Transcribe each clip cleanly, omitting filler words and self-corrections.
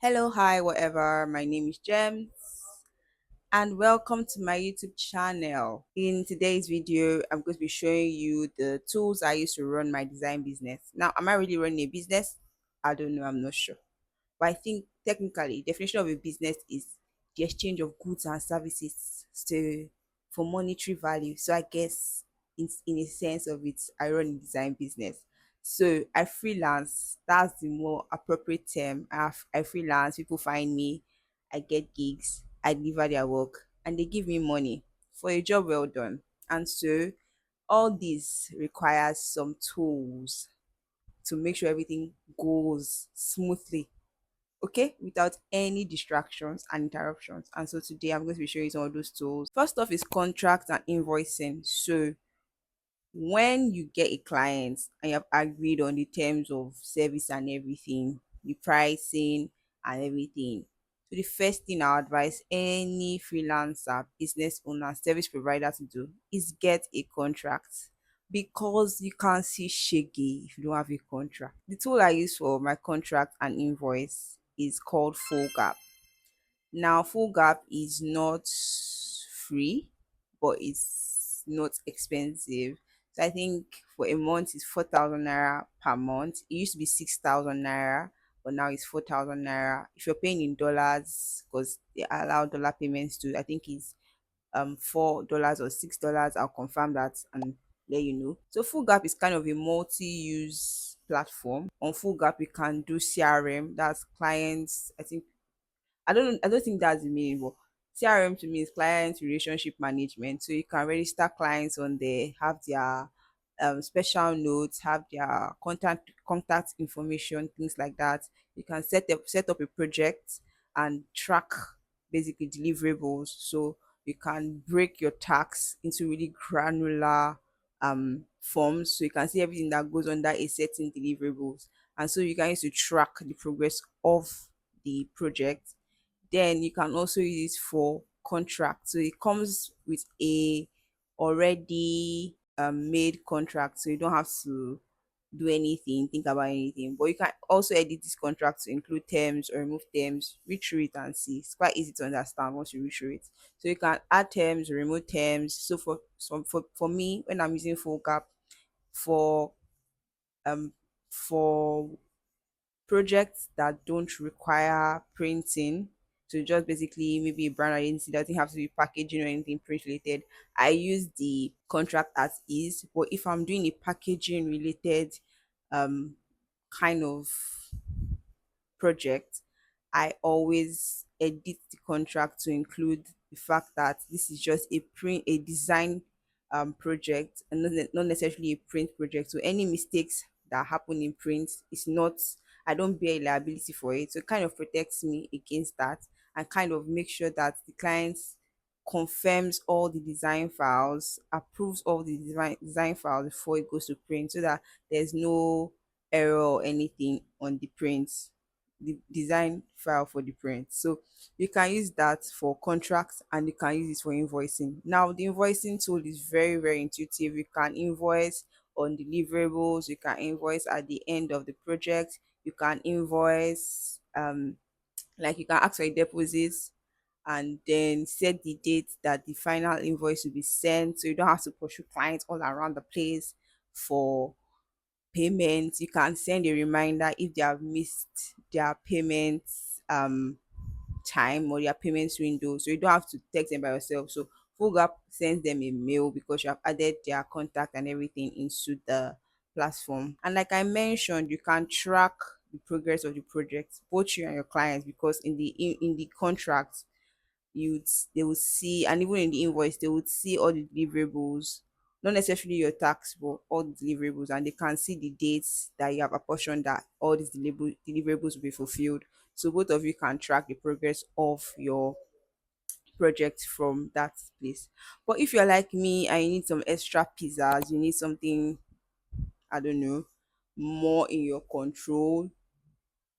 Hello, hi, whatever. My name is James, and welcome to my YouTube channel. In today's video, I'm going to be showing you the tools I use to run my design business. Now, am I really running a business? I don't know, I'm not sure. But I think technically, definition of a business is the exchange of goods and services for monetary value. So I guess in a sense of it, I run a design business. So I freelance. That's the more appropriate term. I freelance. People find me. I get gigs. I deliver their work, and they give me money for a job well done. And so all this requires some tools to make sure everything goes smoothly, okay, without any distractions and interruptions. And so today I'm going to be showing you some of those tools. First off is contract and invoicing. So when you get a client and you have agreed on the terms of service and everything, the pricing and everything, so the first thing I advise any freelancer, business owner, service provider to do is get a contract, because you can't see shaggy if you don't have a contract. The tool I use for my contract and invoice is called Fullgap. Now, Fullgap is not free, but it's not expensive. So I think for a month it's 4,000 naira per month. It used to be 6,000 naira, but now it's 4,000 naira. If you're paying in dollars, because they allow dollar payments to, I think it's $4 or $6. I'll confirm that and let you know. So Fullgap is kind of a multi-use platform. On Fullgap, you can do CRM, that's clients. I don't think that's the meaning, but CRM to me is client relationship management. So you can register clients on there, have their special notes, have their contact information, things like that. You can set up a project and track basically deliverables. So you can break your tasks into really granular forms, so you can see everything that goes under a certain deliverables, and so you can use to track the progress of the project. Then you can also use it for contract. So it comes with a already made contract, so you don't have to do anything, think about anything. But you can also edit this contract to include terms or remove terms, read through it and see. It's quite easy to understand once you read through it. So you can add terms, remove terms. So for me, when I'm using full gap for um for projects that don't require printing, so just basically maybe a brand identity doesn't have to be packaging or anything print related, I use the contract as is. But if I'm doing a packaging related um kind of project, I always edit the contract to include the fact that this is just a design project, and not necessarily a print project. So any mistakes that happen in print is not, I don't bear liability for it. So it kind of protects me against that, and kind of make sure that the client confirms all the design files, approves all the design files before it goes to print, so that there's no error or anything on the print, the design file for the print. So you can use that for contracts and you can use it for invoicing. Now the invoicing tool is very, very intuitive. You can invoice on deliverables, you can invoice at the end of the project, you can invoice like you can ask for a deposit and then set the date that the final invoice will be sent, so you don't have to pursue clients all around the place for payments. You can send a reminder if they have missed their payments time or their payments window, so you don't have to text them by yourself. So Fullgap sends them a mail because you have added their contact and everything into the platform. And like I mentioned, you can track the progress of the project, both you and your clients, because in the contract you they would see, and even in the invoice they would see all the deliverables, not necessarily your tax, but all the deliverables, and they can see the dates that you have apportioned that all these deliverables will be fulfilled. So both of you can track the progress of your project from that place. But if you're like me and you need some extra pizzas, you need something, I don't know, more in your control,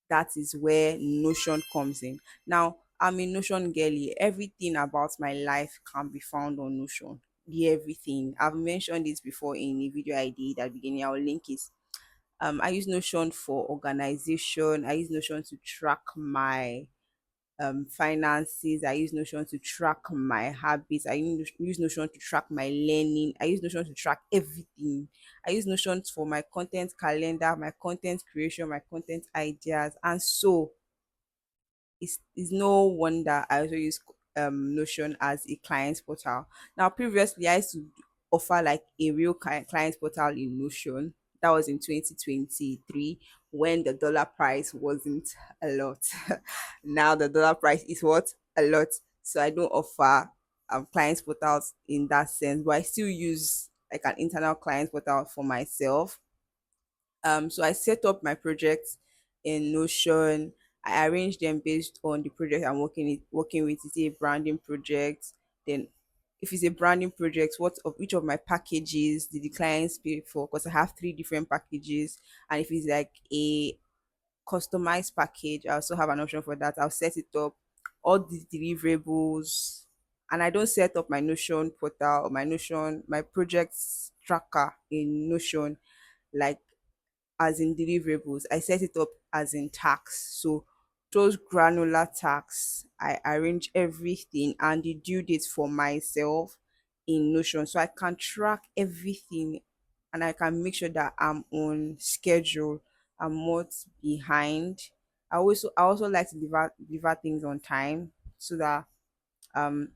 that is where Notion comes in. Now, I'm a Notion girly. Everything about my life can be found on Notion. The everything. I've mentioned this before in a video I did at the beginning. I will link it. I use Notion for organization. I use Notion to track my finances. I use Notion to track my habits. I use Notion to track my learning. I use Notion to track everything. I use Notion for my content calendar, my content creation, my content ideas. And so it's no wonder I also use Notion as a client portal. Now, previously, I used to offer like a real client portal in Notion. That was in 2023 when the dollar price wasn't a lot. Now the dollar price is what? A lot. So I don't offer client portals in that sense, but I still use like an internal client portal for myself. So I set up my projects in Notion. I arrange them based on the project I'm working with. Is it a branding project? Then if it's a branding project, what of each of my packages did the clients pay for? Because I have three different packages. And if it's like a customized package, I also have an option for that. I'll set it up, all the deliverables. And I don't set up my Notion portal or my Notion, my projects tracker in Notion like as in deliverables. I set it up as in tax. So those granular tax, I arrange everything and the due dates for myself in Notion. So I can track everything and I can make sure that I'm on schedule. I'm not behind. I also like to deliver things on time so that um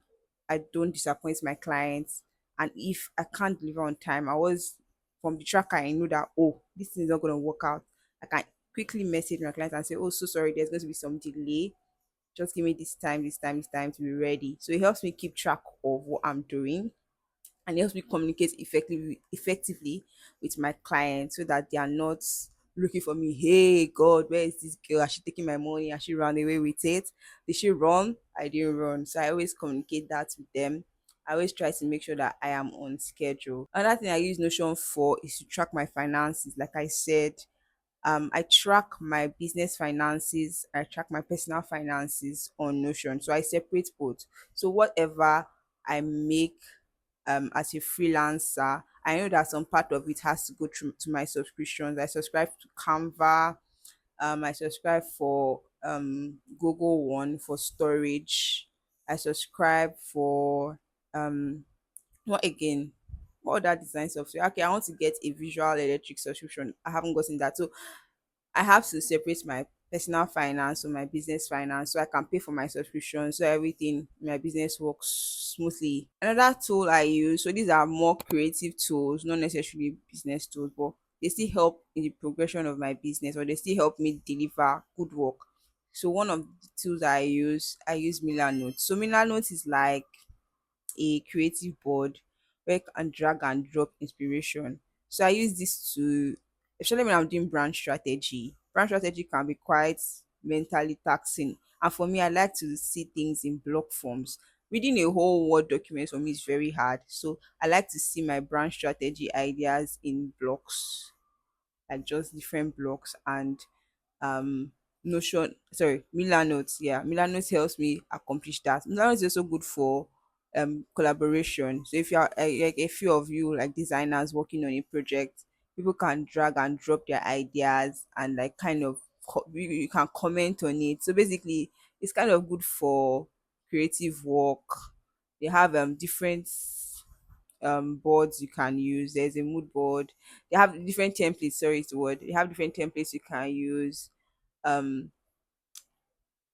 I don't disappoint my clients. And if I can't deliver on time, I was from the tracker, I know that this thing is not gonna work out. I can quickly message my client and say, oh, so sorry, there's going to be some delay. Just give me this time to be ready. So it helps me keep track of what I'm doing and it helps me communicate effectively with my clients so that they are not looking for me. Hey God, where is this girl? Has she taking my money? Has she run away with it? Did she run? I didn't run. So I always communicate that with them. I always try to make sure that I am on schedule. Another thing I use Notion for is to track my finances. Like I said, I track my business finances, I track my personal finances on Notion. So I separate both. So whatever I make as a freelancer, I know that some part of it has to go through to my subscriptions. I subscribe to Canva, I subscribe for Google One for storage. I subscribe for what again? What other design software? Okay, I want to get a visual electric subscription. I haven't gotten that. So I have to separate my personal finance from my business finance so I can pay for my subscription so everything in my business works smoothly. Another tool I use, so these are more creative tools, not necessarily business tools, but they still help in the progression of my business or they still help me deliver good work. So one of the tools I use Milanote. So Milanote is like a creative board where I can drag and drop inspiration. So I use this to, especially when I'm doing brand strategy. Brand strategy can be quite mentally taxing. And for me, I like to see things in block forms. Reading a whole Word document for me is very hard. So I like to see my brand strategy ideas in blocks, like just different blocks. And um Notion, sorry, Milanote. Yeah, Milanote helps me accomplish that. Milanote is also good for collaboration. So if you are like a few of you like designers working on a project, people can drag and drop their ideas and like kind of you can comment on it. So basically, it's kind of good for creative work. They have different boards you can use. There's a mood board. They have different templates. Sorry, it's the word. They have different templates you can use. Um,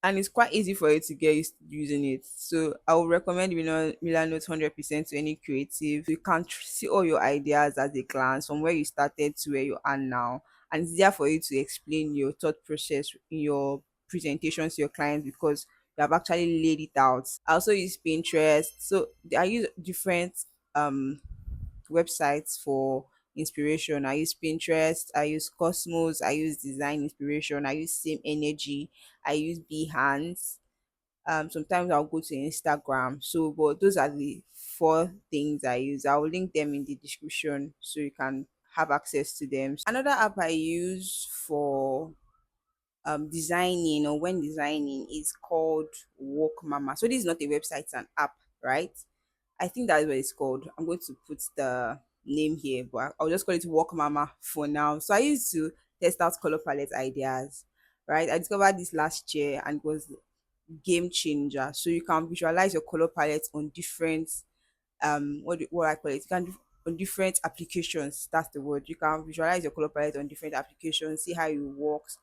and it's quite easy for you to get used to using it. So I would recommend Milanote 100% to any creative. You can see all your ideas at a glance from where you started to where you are now, and it's easier for you to explain your thought process in your presentations to your clients because you have actually laid it out. I also use Pinterest. So I use different um websites for inspiration. I use Pinterest, I use Cosmos, I use Design Inspiration, I use Same Energy, I use Behance. Sometimes I'll go to Instagram. So, but those are the four things I use. I'll link them in the description so you can have access to them. Another app I use for designing or when designing is called Wookmama. So this is not a website, it's an app, right? I think that's what it's called. I'm going to put the name here, but I'll just call it Wookmama for now. So I used to test out color palette ideas, right? I discovered this last year and it was game changer. So you can visualize your color palette on different what I call it. You can on different applications. That's the word. You can visualize your color palette on different applications, see how it works.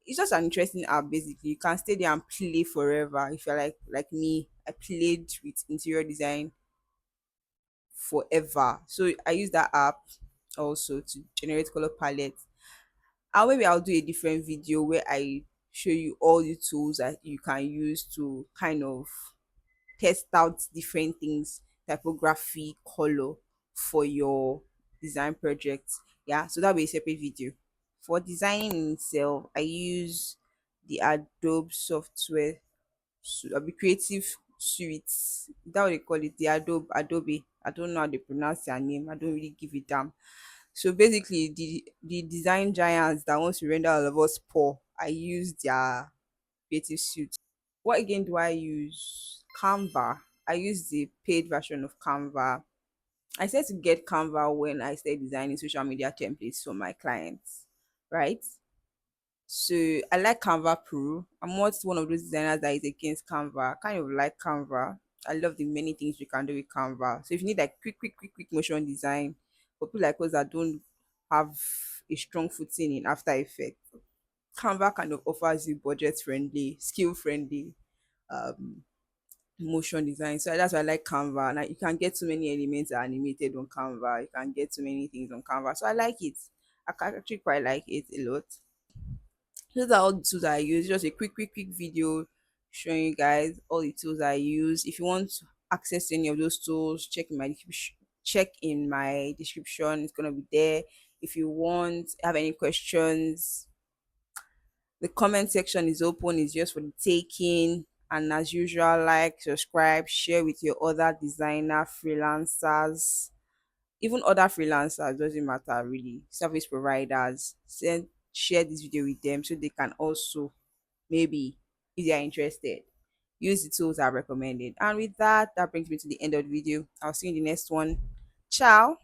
It's just an interesting app basically. You can stay there and play forever. If you're like me, I played with interior design forever. So I use that app also to generate color palette. And maybe I'll do a different video where I show you all the tools that you can use to kind of test out different things, typography, color for your design projects. Yeah, so that'll be a separate video. For designing itself, I use the Adobe software, Adobe Creative Suites. That's what they call it, the Adobe. I don't know how they pronounce their name. I don't really give it damn. So basically, the design giants that wants to render all of us poor, I use their creative suite. What again do I use? Canva. I use the paid version of Canva. I started to get Canva when I started designing social media templates for my clients, right? So I like Canva Pro. I'm not one of those designers that is against Canva. I kind of like Canva. I love the many things you can do with Canva. So if you need like quick motion design for people like us that don't have a strong footing in After Effects, Canva kind of offers you budget friendly, skill friendly um motion design. So that's why I like Canva. And you can get too many elements that are animated on Canva. You can get too many things on Canva. So I like it. Actually quite like it a lot. Those are all the tools I use. Just a quick video showing you guys all the tools I use. If you want access to any of those tools, check in my description. It's gonna be there. If you want have any questions, the comment section is open, it's just for the taking. And as usual, like, subscribe, share with your other designer freelancers, even other freelancers, doesn't matter really, service providers. Share this video with them so they can also, maybe, if they are interested, use the tools I recommended. And with that, that brings me to the end of the video. I'll see you in the next one. Ciao.